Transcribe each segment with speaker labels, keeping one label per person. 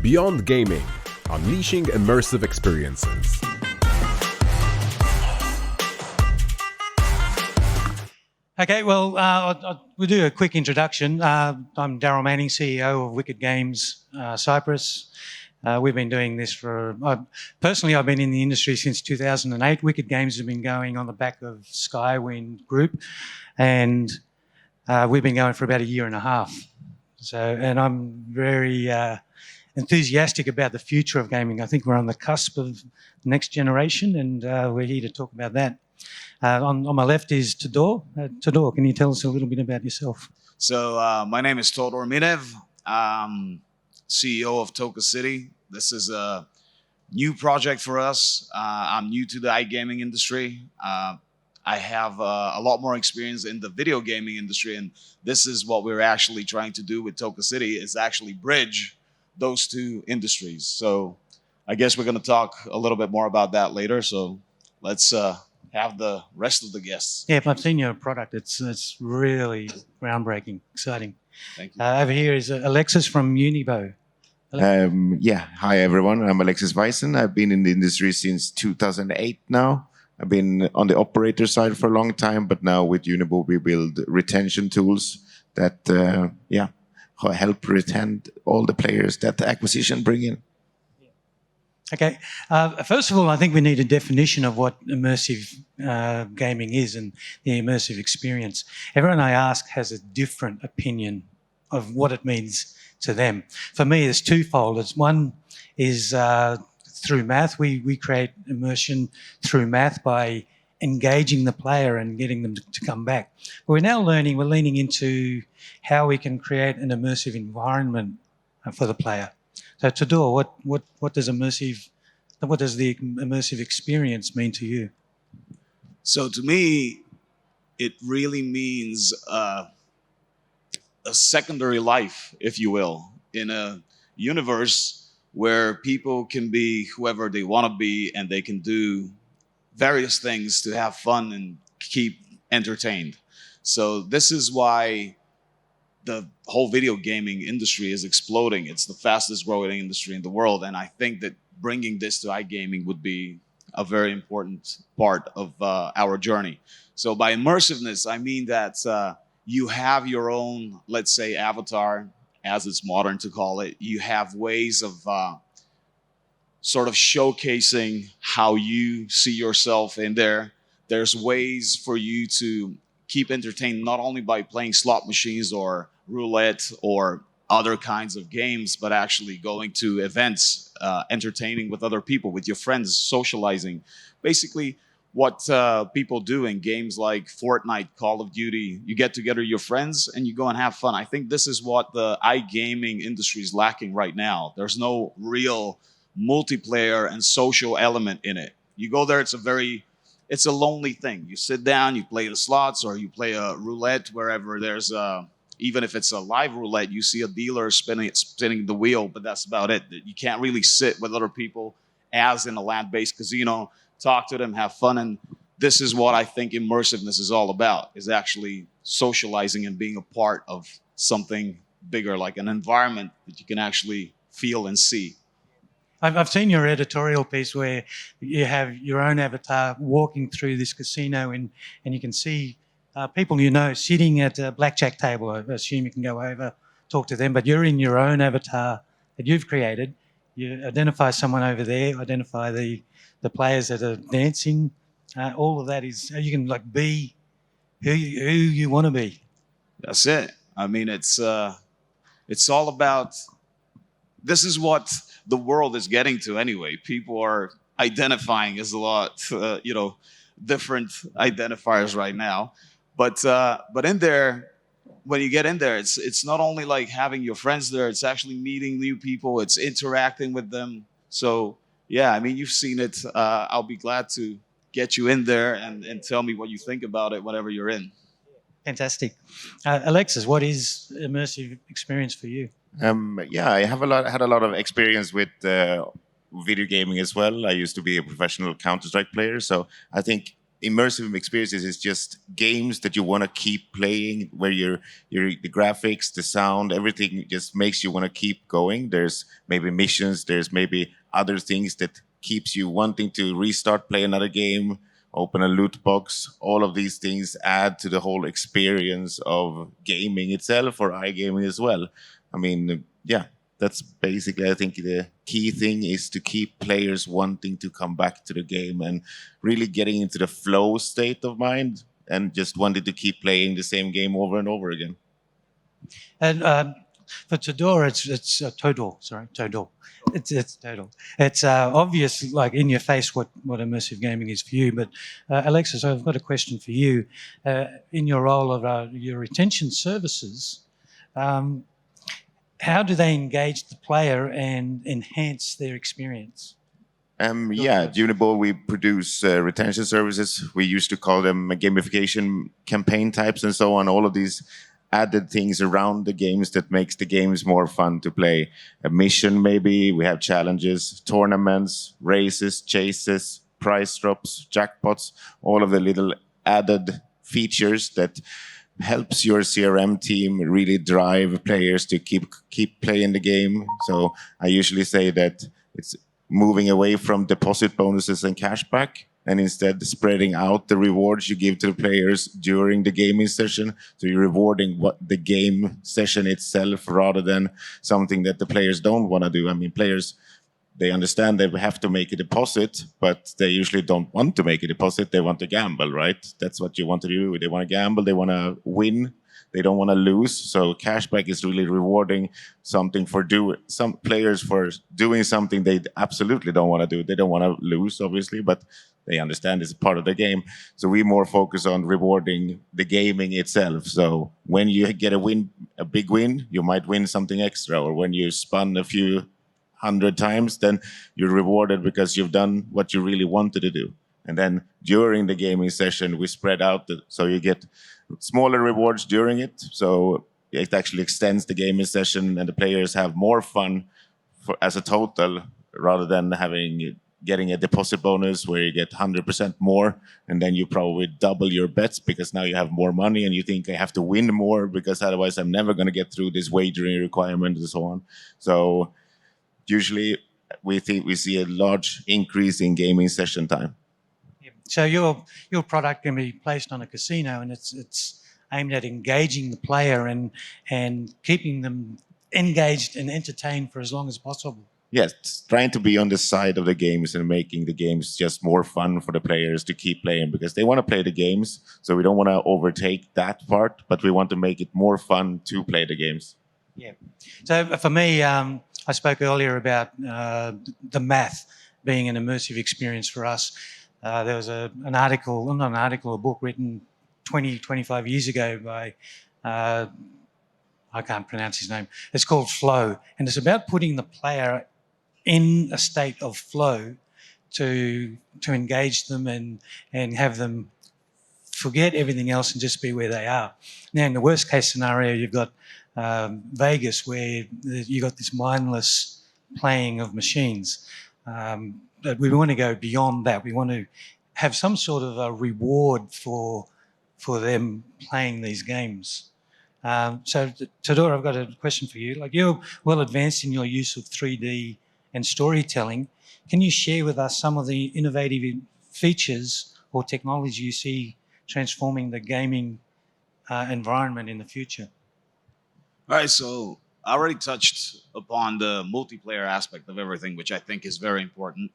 Speaker 1: Beyond gaming, unleashing immersive experiences.
Speaker 2: Okay, well, we'll do a quick introduction. I'm Darryl Manning, CEO of Wicked Games Cyprus. We've been doing this personally, I've been in the industry since 2008. Wicked Games have been going on the back of Skywind Group, and we've been going for about a year and a half. And I'm very enthusiastic about the future of gaming. I think we're on the cusp of the next generation, and we're here to talk about that. On my left is Todor. Todor, can you tell us a little bit about yourself?
Speaker 3: So my name is Todor Minev. I'm CEO of TokaCity. This is a new project for us. I'm new to the iGaming industry. I have a lot more experience in the video gaming industry, and this is what we're actually trying to do with TokaCity, is actually bridge those two industries. So I guess we're going to talk a little bit more about that later. So let's have the rest of the guests.
Speaker 2: Yeah, I've seen your product. It's really groundbreaking, exciting.
Speaker 3: Thank you.
Speaker 2: Over here is Alexis from Unibo.
Speaker 4: Hi everyone. I'm Alexis Wicén. I've been in the industry since 2008 now. I've been on the operator side for a long time, but now with Unibo we build retention tools that help retain all the players that the acquisition bring in.
Speaker 2: Okay. First of all, I think we need a definition of what immersive gaming is and the immersive experience. Everyone I ask has a different opinion of what it means to them. For me, it's twofold. One is through math. We create immersion through math by engaging the player and getting them to come back. But we're now leaning into how we can create an immersive environment for the player. So Todor, what does the immersive experience mean to you?
Speaker 3: So to me, it really means a secondary life, if you will, in a universe where people can be whoever they want to be and they can do various things to have fun and keep entertained. So this is why the whole video gaming industry is exploding. It's the fastest growing industry in the world. And I think that bringing this to iGaming would be a very important part of our journey. So by immersiveness, I mean that you have your own, let's say, avatar, as it's modern to call it. You have ways of sort of showcasing how you see yourself in there. There's ways for you to keep entertained not only by playing slot machines or roulette or other kinds of games, but actually going to events, entertaining with other people, with your friends, socializing. Basically, what people do in games like Fortnite, Call of Duty, you get together your friends and you go and have fun. I think this is what the iGaming industry is lacking right now. There's no real multiplayer and social element in it. You go there, it's a lonely thing. You sit down, you play the slots, or you play a roulette wherever there's even if it's a live roulette, you see a dealer spinning the wheel, but that's about it. You can't really sit with other people as in a land-based casino, talk to them, have fun. And this is what I think immersiveness is all about, is actually socializing and being a part of something bigger, like an environment that you can actually feel and see.
Speaker 2: I've seen your editorial piece where you have your own avatar walking through this casino and you can see people you know sitting at a blackjack table. I assume you can go over, talk to them, but you're in your own avatar that you've created. You identify someone over there, identify the players that are dancing. All of that is, you can like be who you want to be.
Speaker 3: That's it. I mean, it's all about, this is what the world is getting to anyway. People are identifying as a lot, different identifiers right now. But in there, when you get in there, it's not only like having your friends there, it's actually meeting new people, it's interacting with them. So yeah, I mean, you've seen it. I'll be glad to get you in there and tell me what you think about it whenever you're in.
Speaker 2: Fantastic. Alexis, what is immersive experience for you?
Speaker 4: I have had a lot of experience with video gaming as well. I used to be a professional Counter-Strike player, so I think immersive experiences is just games that you want to keep playing, where the graphics, the sound, everything just makes you want to keep going. There's maybe missions, there's maybe other things that keeps you wanting to restart, play another game, open a loot box. All of these things add to the whole experience of gaming itself, or iGaming as well. I mean, yeah, that's basically, I think, the key thing is to keep players wanting to come back to the game and really getting into the flow state of mind and just wanting to keep playing the same game over and over again.
Speaker 2: And for Todor, it's Todor. Sorry, Todor. It's Todor. It's obvious, like in your face, what immersive gaming is for you. But Alexis, I've got a question for you. In your role of your retention services, how do they engage the player and enhance their experience?
Speaker 4: Yeah, at Unibo, we produce retention services. We used to call them gamification campaign types and so on. All of these added things around the games that makes the games more fun to play. A mission, maybe. We have challenges, tournaments, races, chases, prize drops, jackpots, all of the little added features that helps your CRM team really drive players to keep playing the game. So I usually say that it's moving away from deposit bonuses and cashback, and instead spreading out the rewards you give to the players during the gaming session. So you're rewarding what the game session itself rather than something that the players don't want to do. I mean, players, they understand they have to make a deposit, but they usually don't want to make a deposit. They want to gamble, right? That's what you want to do. They want to gamble. They want to win. They don't want to lose. So cashback is really rewarding something for some players for doing something they absolutely don't want to do. They don't want to lose, obviously, but they understand it's part of the game. So we more focus on rewarding the gaming itself. So when you get a big win, you might win something extra, or when you spun a few 100 times, then you're rewarded because you've done what you really wanted to do. And then during the gaming session, we spread out so you get smaller rewards during it. So it actually extends the gaming session, and the players have more fun as a total, rather than getting a deposit bonus where you get 100% more, and then you probably double your bets because now you have more money and you think I have to win more because otherwise I'm never going to get through this wagering requirement and so on. So usually we see a large increase in gaming session time.
Speaker 2: So your product can be placed on a casino, and it's aimed at engaging the player and keeping them engaged and entertained for as long as possible.
Speaker 4: Yes, trying to be on the side of the games and making the games just more fun for the players to keep playing, because they want to play the games. So we don't want to overtake that part, but we want to make it more fun to play the games.
Speaker 2: Yeah. So for me, I spoke earlier about the math being an immersive experience for us. There was a book written 20, 25 years ago by, I can't pronounce his name. It's called Flow, and it's about putting the player in a state of flow to engage them and have them forget everything else and just be where they are. Now, in the worst case scenario, you've got Vegas, where you've got this mindless playing of machines. But we want to go beyond that. We want to have some sort of a reward for them playing these games. So, Todor, I've got a question for you. Like, you're well advanced in your use of 3D and storytelling. Can you share with us some of the innovative features or technology you see transforming the gaming environment in the future?
Speaker 3: All right, so I already touched upon the multiplayer aspect of everything, which I think is very important.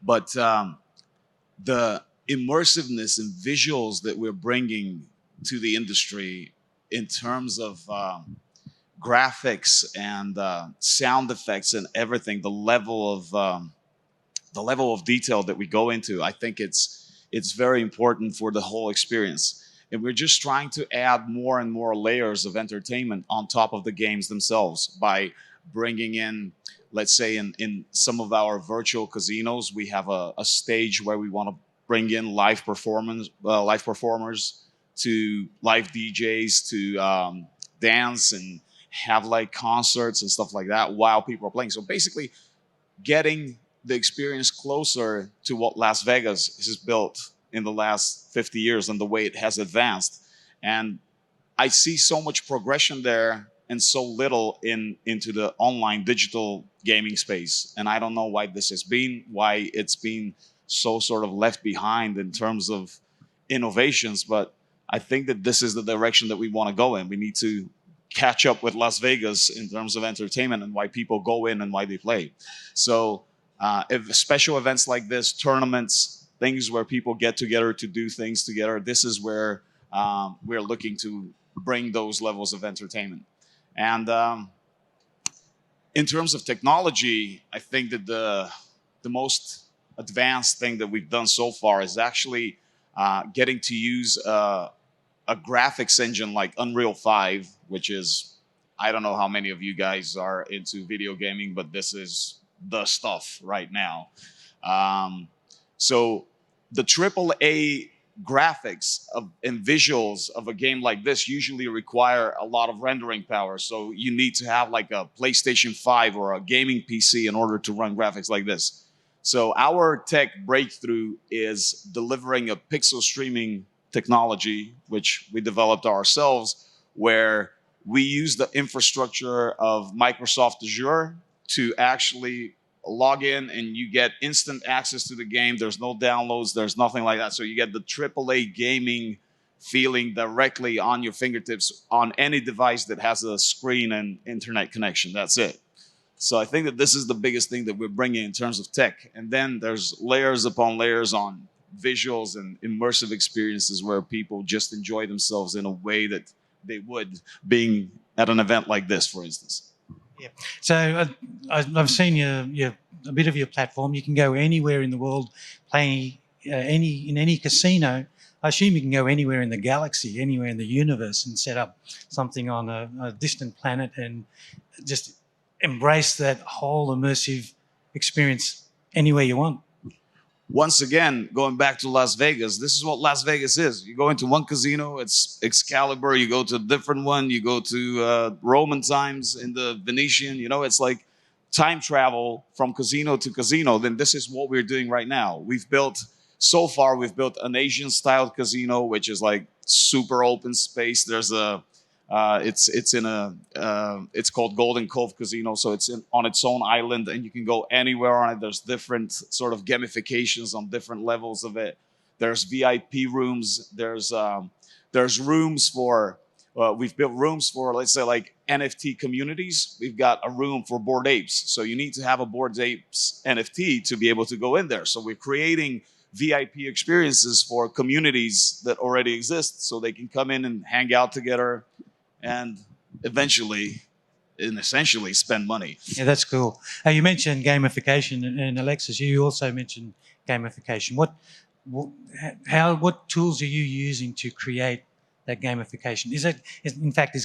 Speaker 3: But the immersiveness and visuals that we're bringing to the industry in terms of graphics and sound effects and everything, the level of detail that we go into, I think it's very important for the whole experience. And we're just trying to add more and more layers of entertainment on top of the games themselves by bringing in, let's say, in some of our virtual casinos, we have a stage where we want to bring in live performers to live DJs to dance and have like concerts and stuff like that while people are playing. So basically, getting the experience closer to what Las Vegas has built in the last 50 years and the way it has advanced. And I see so much progression there and so little into the online digital gaming space. And I don't know why this has been, why it's been so sort of left behind in terms of innovations. But I think that this is the direction that we want to go in. We need to catch up with Las Vegas in terms of entertainment and why people go in and why they play. So if special events like this, tournaments, things where people get together to do things together, this is where we're looking to bring those levels of entertainment. And in terms of technology, I think that the most advanced thing that we've done so far is actually getting to use a graphics engine like Unreal 5, which is, I don't know how many of you guys are into video gaming, but this is the stuff right now. So the AAA graphics and visuals of a game like this usually require a lot of rendering power. So you need to have like a PlayStation 5 or a gaming PC in order to run graphics like this. So our tech breakthrough is delivering a pixel streaming technology, which we developed ourselves, where we use the infrastructure of Microsoft Azure to actually log in and you get instant access to the game. There's no downloads, there's nothing like that. So you get the AAA gaming feeling directly on your fingertips on any device that has a screen and internet connection. That's it. So I think that this is the biggest thing that we're bringing in terms of tech. And then there's layers upon layers on visuals and immersive experiences where people just enjoy themselves in a way that they would being at an event like this, for instance.
Speaker 2: Yeah. So I've seen a bit of your platform. You can go anywhere in the world, play in any casino. I assume you can go anywhere in the galaxy, anywhere in the universe, and set up something on a distant planet and just embrace that whole immersive experience anywhere you want.
Speaker 3: Once again, going back to Las Vegas, this is what Las Vegas is. You go into one casino, it's Excalibur. You go to a different one. You go to Roman times in the Venetian. You know, it's like time travel from casino to casino. Then this is what we're doing right now. We've built an Asian-styled casino, which is like super open space. There's a it's called Golden Cove Casino, so it's on its own island, and you can go anywhere on it. There's different sort of gamifications on different levels of it. There's VIP rooms. There's rooms for we've built rooms for, let's say, like NFT communities. We've got a room for Bored Apes, so you need to have a Bored Apes NFT to be able to go in there. So we're creating VIP experiences for communities that already exist, so they can come in and hang out together and eventually and essentially spend money.
Speaker 2: Yeah, that's cool. You mentioned gamification, and Alexis, you also mentioned gamification. What tools are you using to create that gamification? Is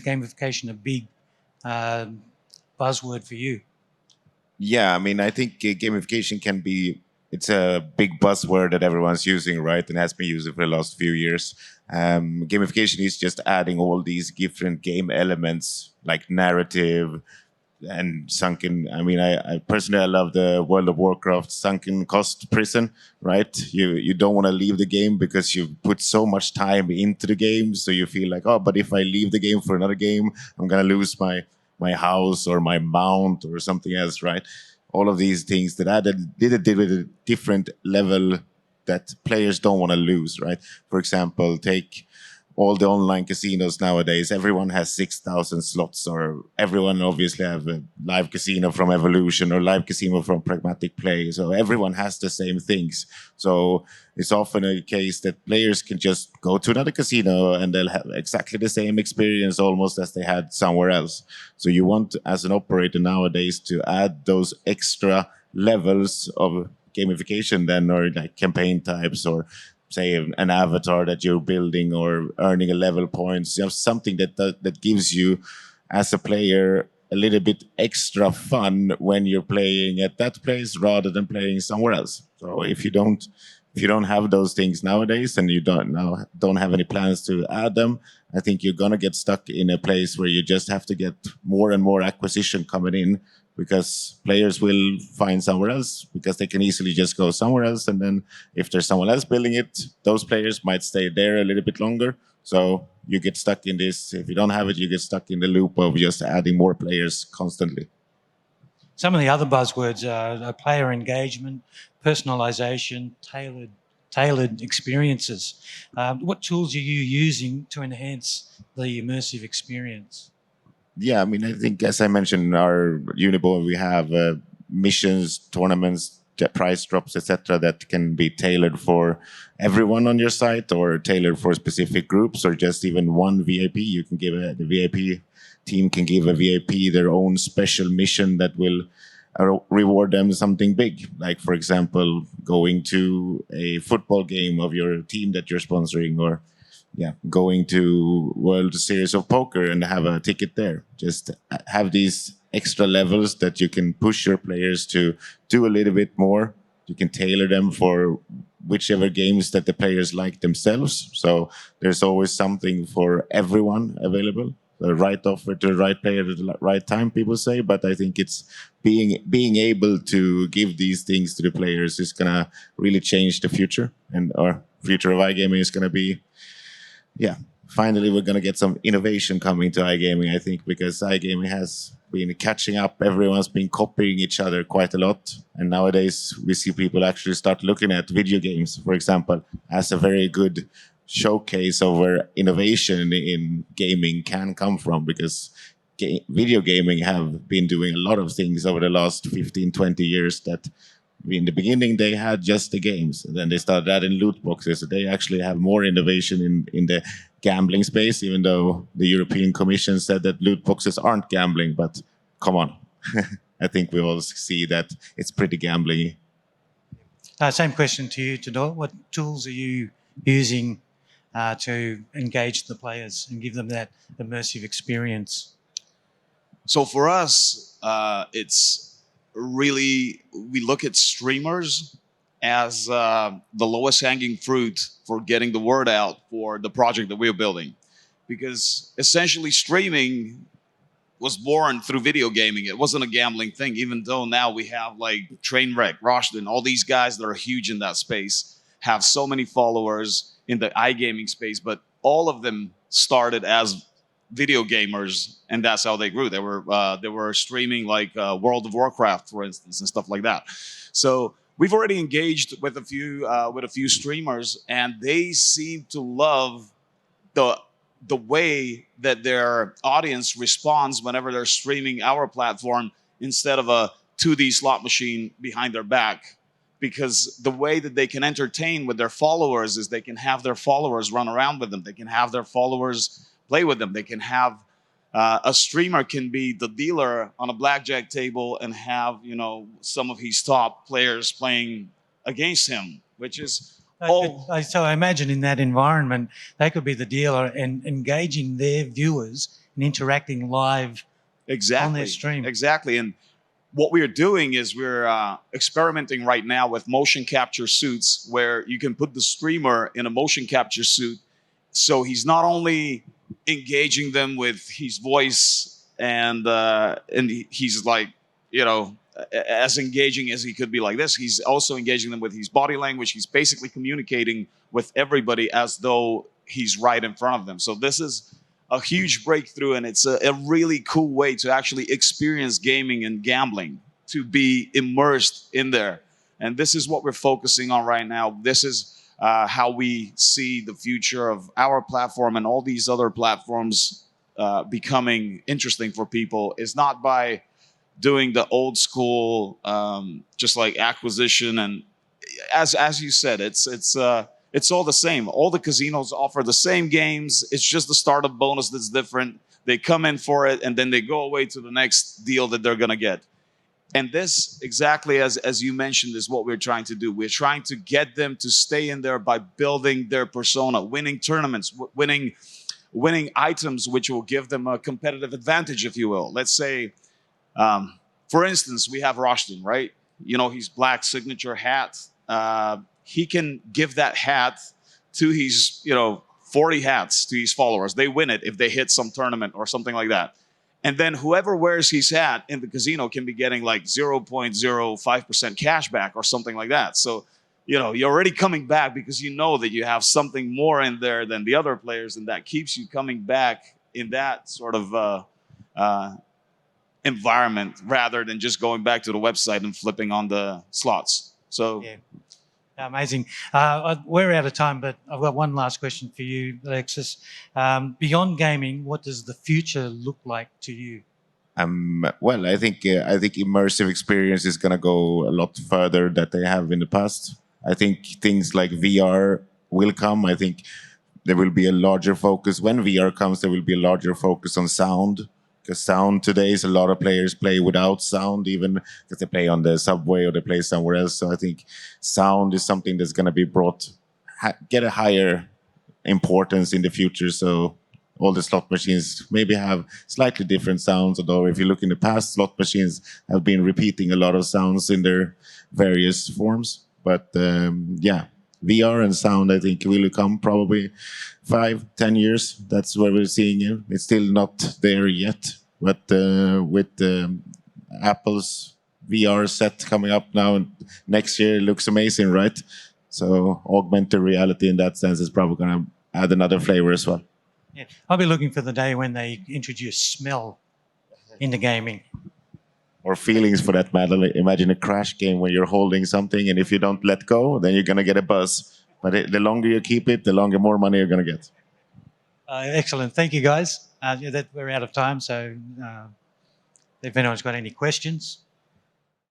Speaker 2: gamification a big buzzword for you?
Speaker 4: Yeah, I mean, I think gamification can be, it's a big buzzword that everyone's using, right? And has been using for the last few years. Gamification is just adding all these different game elements like narrative and sunken. I mean, I personally, I love the World of Warcraft sunken cost prison, right? You don't want to leave the game because you've put so much time into the game. So you feel like, oh, but if I leave the game for another game, I'm going to lose my house or my mount or something else, right? All of these things that did a different level that players don't want to lose, right? For example, take all the online casinos nowadays. Everyone has 6,000 slots, or everyone obviously have a live casino from Evolution or live casino from Pragmatic Play. So everyone has the same things. So it's often a case that players can just go to another casino and they'll have exactly the same experience almost as they had somewhere else. So you want, as an operator nowadays, to add those extra levels of gamification then, or like campaign types, or say an avatar that you're building or earning a level points. You have something that gives you as a player a little bit extra fun when you're playing at that place rather than playing somewhere else. So if you don't have those things nowadays and you don't have any plans to add them, I think you're gonna get stuck in a place where you just have to get more and more acquisition coming in because players will find somewhere else because they can easily just go somewhere else. And then if there's someone else building it, those players might stay there a little bit longer. So you get stuck in this. If you don't have it, you get stuck in the loop of just adding more players constantly.
Speaker 2: Some of the other buzzwords are player engagement, personalisation, tailored experiences. What tools are you using to enhance the immersive experience?
Speaker 4: Yeah, I mean, I think as I mentioned in our Unibo, we have missions, tournaments, prize drops, etc., that can be tailored for everyone on your site, or tailored for specific groups, or just even one VIP. You can give the VIP team can give a VIP their own special mission that will reward them something big, like for example, going to a football game of your team that you're sponsoring, or going to World Series of Poker and have a ticket there. Just have these extra levels that you can push your players to do a little bit more. You can tailor them for whichever games that the players like themselves. So there's always something for everyone available. The right offer to the right player at the right time, people say. But I think it's being able to give these things to the players is gonna really change the future, and our future of iGaming is gonna be, finally we're gonna get some innovation coming to iGaming. I think because iGaming has been catching up, everyone's been copying each other quite a lot, and nowadays we see people actually start looking at video games, for example, as a very good showcase of where innovation in gaming can come from, because video gaming have been doing a lot of things over the last 15-20 years that in the beginning they had just the games, and then they started adding loot boxes. So they actually have more innovation in the gambling space, even though the European Commission said that loot boxes aren't gambling. But come on, I think we all see that it's pretty gambling.
Speaker 2: Same question to you, Todor. What tools are you using to engage the players and give them that immersive experience?
Speaker 3: So for us, it's really, we look at streamers as the lowest hanging fruit for getting the word out for the project that we're building. Because essentially streaming was born through video gaming. It wasn't a gambling thing, even though now we have like Trainwreck, Roshdon, all these guys that are huge in that space, have so many followers in the iGaming space, but all of them started as video gamers, and that's how they grew. They were streaming like World of Warcraft, for instance, and stuff like that. So we've already engaged with a few streamers, and they seem to love the way that their audience responds whenever they're streaming our platform instead of a 2D slot machine behind their back. Because the way that they can entertain with their followers is they can have their followers run around with them. They can have their followers play with them. They can have a streamer can be the dealer on a blackjack table and have, some of his top players playing against him, which is
Speaker 2: So I imagine in that environment, they could be the dealer and engaging their viewers and interacting live on their stream.
Speaker 3: Exactly. And what we're doing is we're experimenting right now with motion capture suits, where you can put the streamer in a motion capture suit. So he's not only engaging them with his voice and he's like, as engaging as he could be like this, he's also engaging them with his body language. He's basically communicating with everybody as though he's right in front of them. So this is a huge breakthrough, and it's a really cool way to actually experience gaming and gambling, to be immersed in there. And this is what we're focusing on right now. This is how we see the future of our platform and all these other platforms becoming interesting for people, is not by doing the old school, just like acquisition. And as you said, it's all the same. All the casinos offer the same games. It's just the startup bonus that's different. They come in for it, and then they go away to the next deal that they're going to get. And this, exactly as you mentioned, is what we're trying to do. We're trying to get them to stay in there by building their persona, winning tournaments, winning items, which will give them a competitive advantage, if you will. Let's say, for instance, we have Roshdon, right? His black signature hat. He can give that hat to his, 40 hats to his followers. They win it if they hit some tournament or something like that. And then whoever wears his hat in the casino can be getting like 0.05% cash back or something like that. So, you know, you're already coming back because you know that you have something more in there than the other players, and that keeps you coming back in that sort of environment rather than just going back to the website and flipping on the slots. So,
Speaker 2: Yeah. Amazing. We're out of time, but I've got one last question for you, Alexis. Beyond gaming, what does the future look like to you?
Speaker 4: Well, I think immersive experience is going to go a lot further than they have in the past. I think things like VR will come. I think there will be a larger focus. When VR comes, there will be a larger focus on sound. Because sound today is a lot of players play without sound, even because they play on the subway or they play somewhere else. So I think sound is something that's going to be get a higher importance in the future. So all the slot machines maybe have slightly different sounds. Although if you look in the past, slot machines have been repeating a lot of sounds in their various forms. But yeah, VR and sound, I think, will come probably 5-10 years. That's where we're seeing it. It's still not there yet. But with Apple's VR set coming up now next year, it looks amazing, right? So augmented reality in that sense is probably going to add another flavor as well.
Speaker 2: Yeah. I'll be looking for the day when they introduce smell into gaming.
Speaker 4: Or feelings for that matter. Like, imagine a crash game where you're holding something, and if you don't let go, then you're going to get a buzz. But the longer you keep it, the longer more money you're going to get.
Speaker 2: Excellent. Thank you, guys. We're out of time, so if anyone's got any questions.